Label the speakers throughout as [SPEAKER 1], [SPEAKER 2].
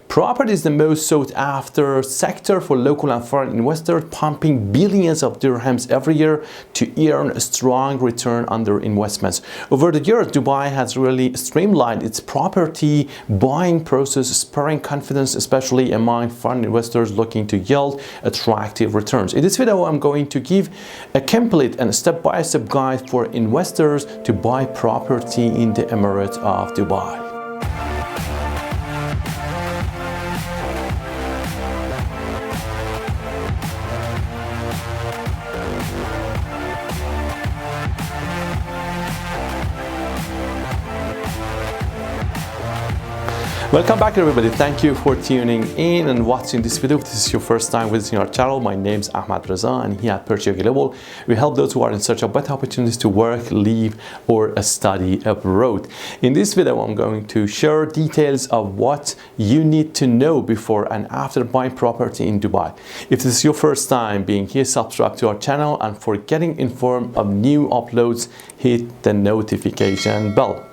[SPEAKER 1] Property is the most sought after sector for local and foreign investors, pumping billions of dirhams every year to earn a strong return on their investments. Over the years, Dubai has really streamlined its property buying process, spurring confidence, especially among foreign investors looking to yield attractive returns. In this video, I'm going to give a complete and step-by-step guide for investors to buy property in the Emirate of Dubai. Welcome back everybody, thank you for tuning in and watching this video. If this is your first time visiting our channel, my name is Ahmad Reza and here at reputable we help those who are in search of better opportunities to work, live or study abroad. In this video I'm going to share details of what you need to know before and after buying property in Dubai. If this is your first time being here, subscribe to our channel, and for getting informed of new uploads, hit the notification bell.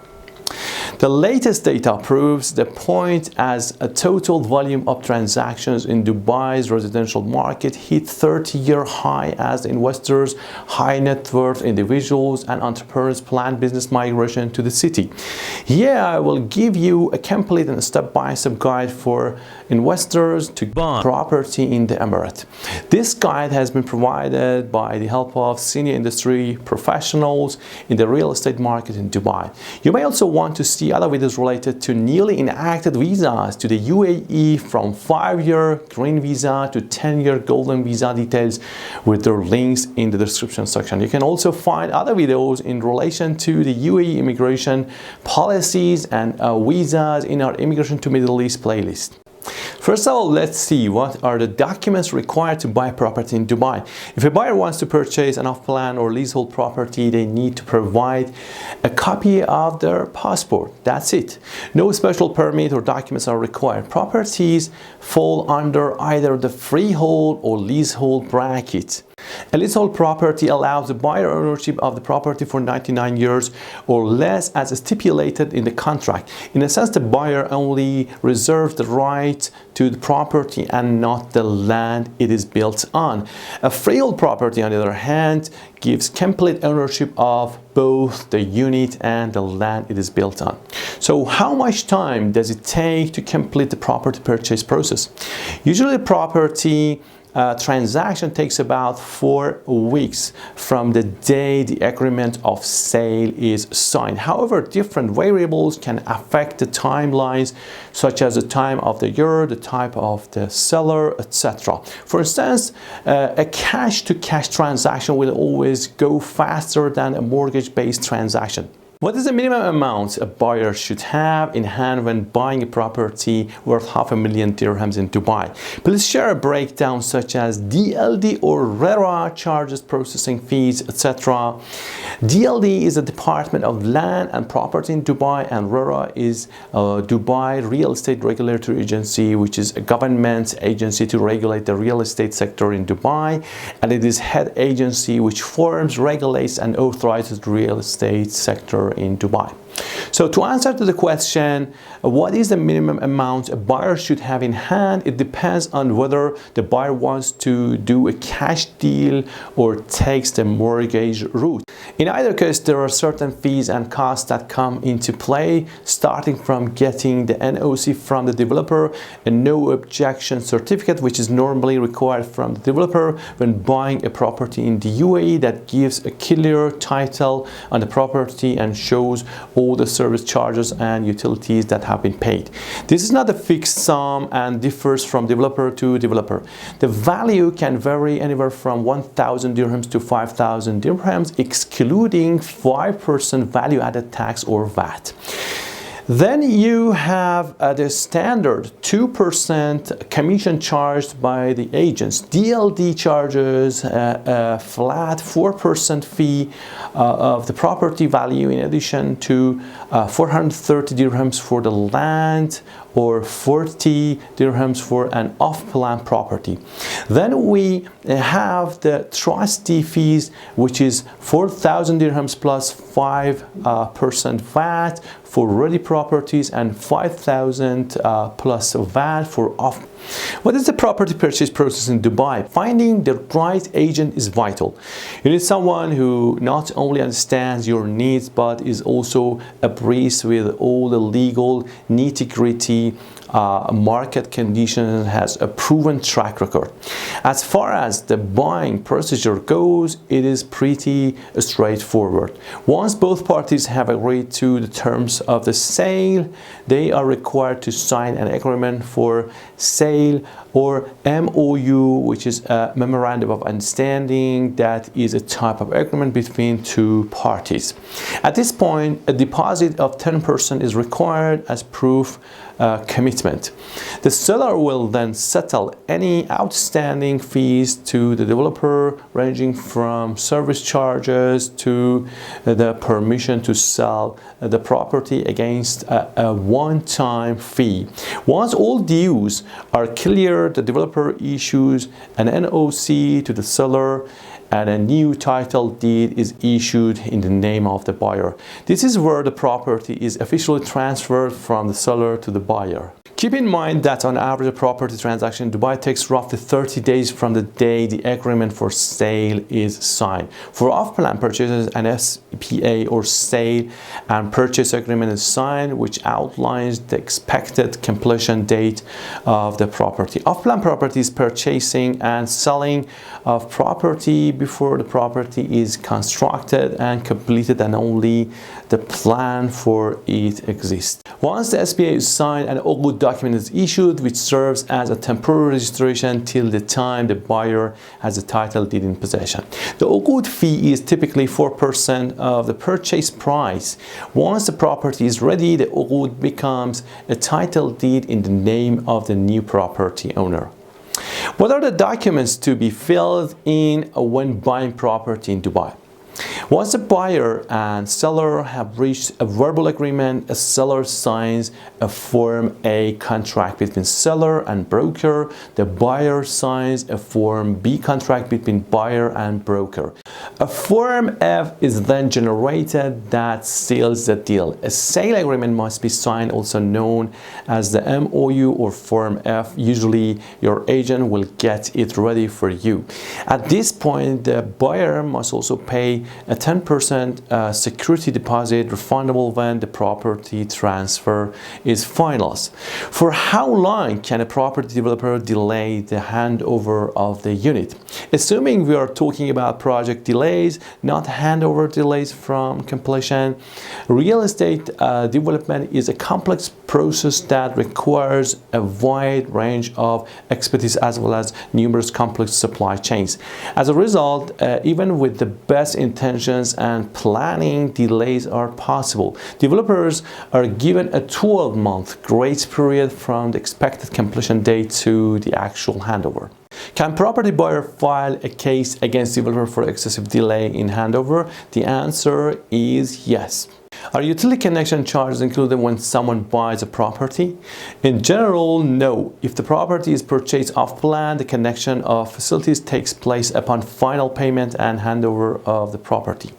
[SPEAKER 1] The latest data proves the point as a total volume of transactions in Dubai's residential market hit 30-year high as investors, high net worth individuals and entrepreneurs plan business migration to the city. Here I will give you a complete and step-by-step guide for investors to buy property in the Emirate. This guide has been provided by the help of senior industry professionals in the real estate market in Dubai. You may also want to see other videos related to newly enacted visas to the UAE, from 5-year green visa to 10-year golden visa, details with their links in the description section. You can also find other videos in relation to the UAE immigration policies and visas in our Immigration to Middle East playlist. First of all, let's see what are the documents required to buy property in Dubai. If a buyer wants to purchase an off-plan or leasehold property, they need to provide a copy of their passport. That's it. No special permit or documents are required. Properties fall under either the freehold or leasehold bracket. A leasehold property allows the buyer ownership of the property for 99 years or less as stipulated in the contract. In a sense, the buyer only reserves the right to the property and not the land it is built on. A freehold property, on the other hand, gives complete ownership of both the unit and the land it is built on. So how much time does it take to complete the property purchase process? Usually, property transaction takes about 4 weeks from the day the agreement of sale is signed. However, different variables can affect the timelines, such as the time of the year, the type of the seller, etc. For instance, a cash-to-cash transaction will always go faster than a mortgage-based transaction. What is the minimum amount a buyer should have in hand when buying a property worth $500,000 dirhams in Dubai? Please share a breakdown such as DLD or RERA charges, processing fees, etc. DLD is the Department of Land and Property in Dubai, and RERA is Dubai Real Estate Regulatory Agency, which is a government agency to regulate the real estate sector in Dubai, and it is head agency which forms, regulates and authorizes the real estate sector in Dubai. So to answer to the question, what is the minimum amount a buyer should have in hand? It depends on whether the buyer wants to do a cash deal or takes the mortgage route. In either case, there are certain fees and costs that come into play, starting from getting the NOC from the developer, a no objection certificate, which is normally required from the developer when buying a property in the UAE, that gives a clear title on the property and shows all the service charges and utilities that have been paid. This is not a fixed sum and differs from developer to developer. The value can vary anywhere from 1,000 dirhams to 5,000 dirhams, excluding 5% value added tax or VAT. Then you have the standard 2% commission charged by the agents. DLD charges a flat 4% fee of the property value, in addition to 430 dirhams for the land or 40 dirhams for an off-plan property. Then we have the trustee fees, which is 4,000 dirhams plus 5% VAT for ready properties and 5,000 plus VAT for off. What is the property purchase process in Dubai? Finding the right agent is vital. You need someone who not only understands your needs but is also abreast with all the legal nitty-gritty market conditions and has a proven track record. As far as the buying procedure goes, it is pretty straightforward. Once both parties have agreed to the terms of the sale, they are required to sign an agreement for sale or MOU, which is a memorandum of understanding. That is a type of agreement between two parties. At this point, a deposit of 10% is required as proof commitment. The seller will then settle any outstanding fees to the developer, ranging from service charges to the permission to sell the property against a one-time fee. Once all dues are clear, the developer issues an NOC to the seller and a new title deed is issued in the name of the buyer. This is where the property is officially transferred from the seller to the buyer. Keep in mind that on average, a property transaction in Dubai takes roughly 30 days from the day the agreement for sale is signed. For off-plan purchases, an SPA or sale and purchase agreement is signed, which outlines the expected completion date of the property. Off-plan properties purchasing and selling of property before the property is constructed and completed and only the plan for it exists. Once the SPA is signed, an Uqud document is issued, which serves as a temporary registration till the time the buyer has a title deed in possession. The Uqud fee is typically 4% of the purchase price. Once the property is ready, the Uqud becomes a title deed in the name of the new property owner. What are the documents to be filled in when buying property in Dubai? Once the buyer and seller have reached a verbal agreement, a seller signs a Form A contract between seller and broker. The buyer signs a Form B contract between buyer and broker. A Form F is then generated that seals the deal. A sale agreement must be signed, also known as the MOU or Form F. Usually, your agent will get it ready for you. At this point, the buyer must also pay a 10% security deposit, refundable when the property transfer is finalized. For how long can a property developer delay the handover of the unit? Assuming we are talking about project delays, not handover delays from completion, real estate development is a complex process that requires a wide range of expertise as well as numerous complex supply chains. As a result, even with the best intentions and planning, delays are possible. Developers are given a 12-month grace period from the expected completion date to the actual handover. Can property buyer file a case against developer for excessive delay in handover? The answer is yes. Are utility connection charges included when someone buys a property? In general, no. If the property is purchased off-plan, the connection of facilities takes place upon final payment and handover of the property.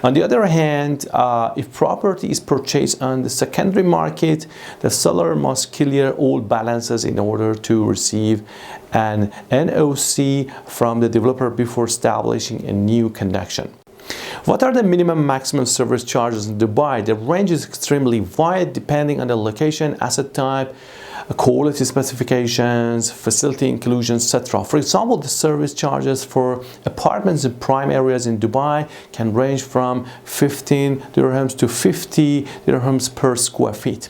[SPEAKER 1] On the other hand, if property is purchased on the secondary market, the seller must clear all balances in order to receive an NOC from the developer before establishing a new connection. What are the minimum maximum service charges in Dubai? The range is extremely wide depending on the location, asset type, quality specifications, facility inclusions, etc. For example, the service charges for apartments in prime areas in Dubai can range from 15 dirhams to 50 dirhams per square feet.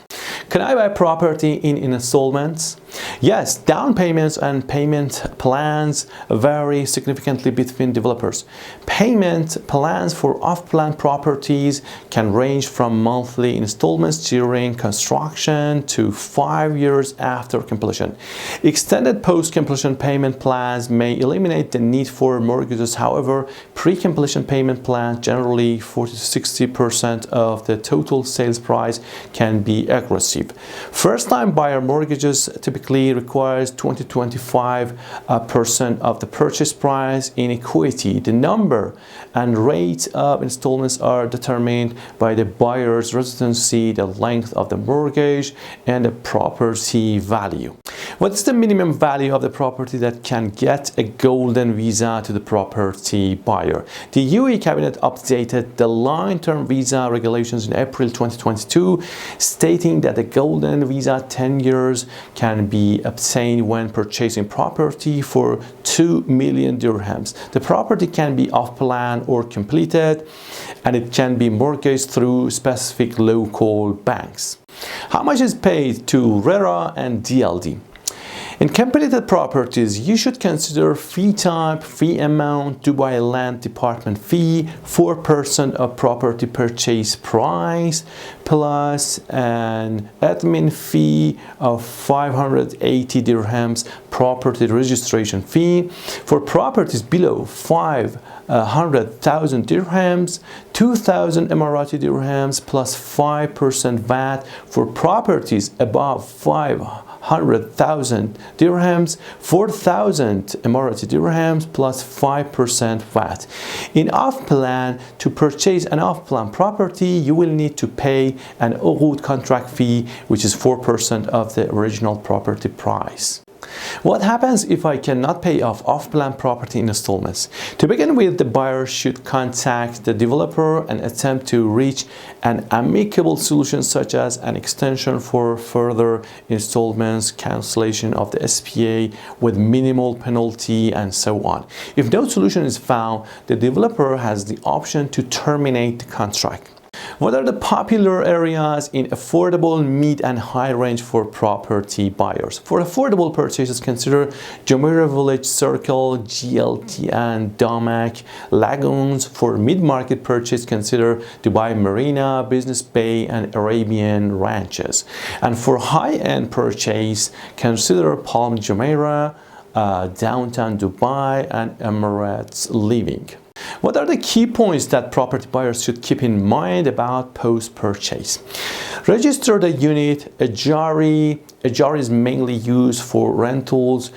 [SPEAKER 1] Can I buy property in installments? Yes, down payments and payment plans vary significantly between developers. Payment plans for off-plan properties can range from monthly installments during construction to 5 years after completion. Extended post-completion payment plans may eliminate the need for mortgages. However, pre-completion payment plans, generally 40 to 60% of the total sales price, can be aggressive. First-time buyer mortgages typically requires 20 to 25% of the purchase price in equity. The number and rate of installments are determined by the buyer's residency, the length of the mortgage, and the property value. What's the minimum value of the property that can get a golden visa to the property buyer? The UAE cabinet updated the long-term visa regulations in April 2022, stating that the golden visa 10 years can be obtained when purchasing property for 2 million dirhams. The property can be off-plan or completed, and it can be mortgaged through specific local banks. How much is paid to RERA and DLD? In completed properties, you should consider fee type, fee amount, Dubai Land Department fee, 4% of property purchase price, plus an admin fee of 580 dirhams, property registration fee. For properties below 500,000 dirhams, 2,000 Emirati dirhams plus 5% VAT. For properties above 500,000 dirhams, 4,000 Emirati dirhams plus 5% VAT. In off-plan, to purchase an off-plan property, you will need to pay an Uqud contract fee, which is 4% of the original property price. What happens if I cannot pay off-plan property in installments? To begin with, the buyer should contact the developer and attempt to reach an amicable solution, such as an extension for further installments, cancellation of the SPA with minimal penalty, and so on. If no solution is found, the developer has the option to terminate the contract. What are the popular areas in affordable, mid and high range for property buyers? For affordable purchases, consider Jumeirah Village Circle, GLT and Damak Lagoons. For mid-market purchase, consider Dubai Marina, Business Bay and Arabian Ranches. And for high-end purchase, consider Palm Jumeirah, downtown Dubai and Emirates Living. What are the key points that property buyers should keep in mind about post-purchase? Register the unit. A jari is mainly used for rentals,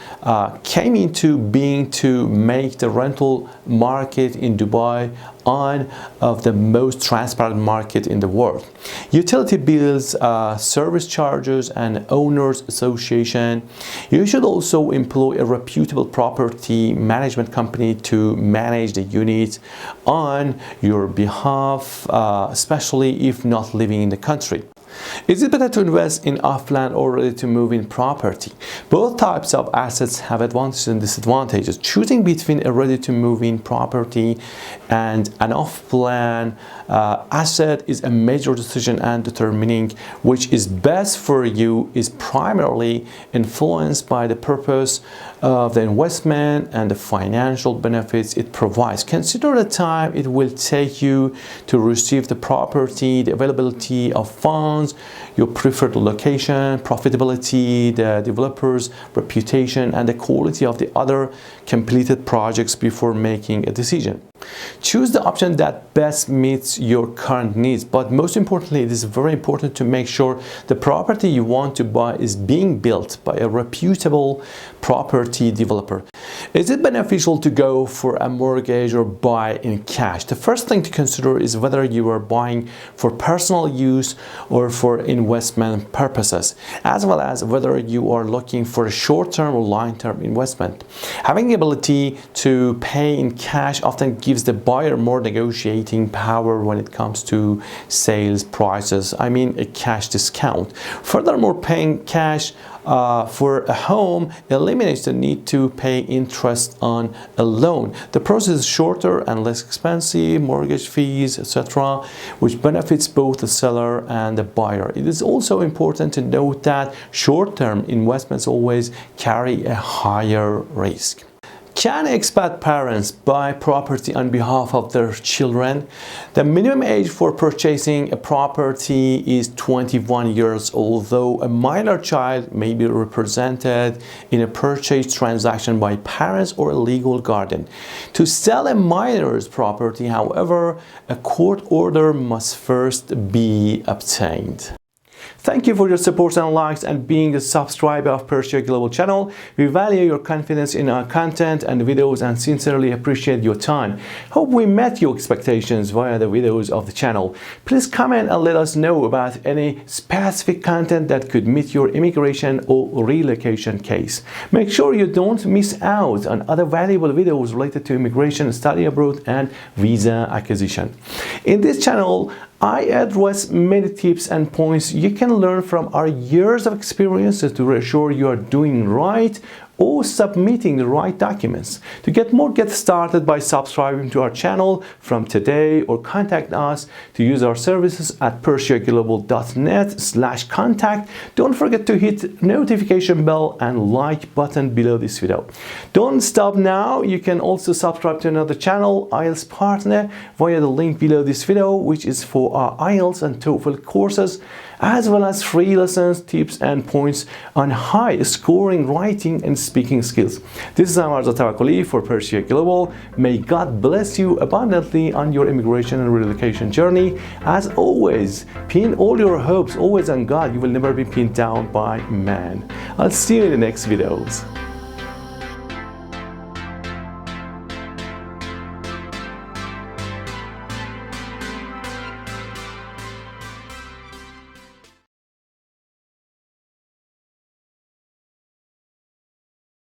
[SPEAKER 1] came into being to make the rental market in Dubai one of the most transparent market in the world. Utility bills, service charges and owners association. You should also employ a reputable property management company to manage the unit on your behalf, especially if not living in the country. Is it better to invest in off-plan or ready-to-move-in property? Both types of assets have advantages and disadvantages. Choosing between a ready-to-move-in property and an off-plan asset is a major decision, and determining which is best for you is primarily influenced by the purpose of the investment and the financial benefits it provides. Consider the time it will take you to receive the property, the availability of funds, your preferred location, profitability, the developer's reputation, and the quality of the other completed projects before making a decision. Choose the option that best meets your current needs, but most importantly, it is very important to make sure the property you want to buy is being built by a reputable property developer. Is it beneficial to go for a mortgage or buy in cash? The first thing to consider is whether you are buying for personal use or for investment purposes, as well as whether you are looking for a short-term or long-term investment. Having the ability to pay in cash often gives the buyer more negotiating power when it comes to sales prices. I mean, a cash discount. Furthermore, paying cash for a home eliminates the need to pay interest on a loan. The process is shorter and less expensive, mortgage fees, etc., which benefits both the seller and the buyer. It is also important to note that short-term investments always carry a higher risk. Can expat parents buy property on behalf of their children? The minimum age for purchasing a property is 21 years, although a minor child may be represented in a purchase transaction by parents or a legal guardian. To sell a minor's property, however, a court order must first be obtained. Thank you for your support and likes and being a subscriber of Persia Global channel. We value your confidence in our content and videos and sincerely appreciate your time. Hope we met your expectations via the videos of the channel. Please comment and let us know about any specific content that could meet your immigration or relocation case. Make sure you don't miss out on other valuable videos related to immigration, study abroad, and visa acquisition. In this channel, I address many tips and points you can learn from our years of experiences to ensure you are doing right or submitting the right documents. To get more, get started by subscribing to our channel from today or contact us to use our services at persiaglobal.net/contact. Don't forget to hit notification bell and like button below this video. Don't stop now. You can also subscribe to another channel, IELTS Partner, via the link below this video, which is for our IELTS and TOEFL courses, as well as free lessons, tips, and points on high scoring writing and speaking skills. This is Amar Tawakoli for Persia Global. May God bless you abundantly on your immigration and relocation journey. As always, pin all your hopes always on God. You will never be pinned down by man. I'll see you in the next videos.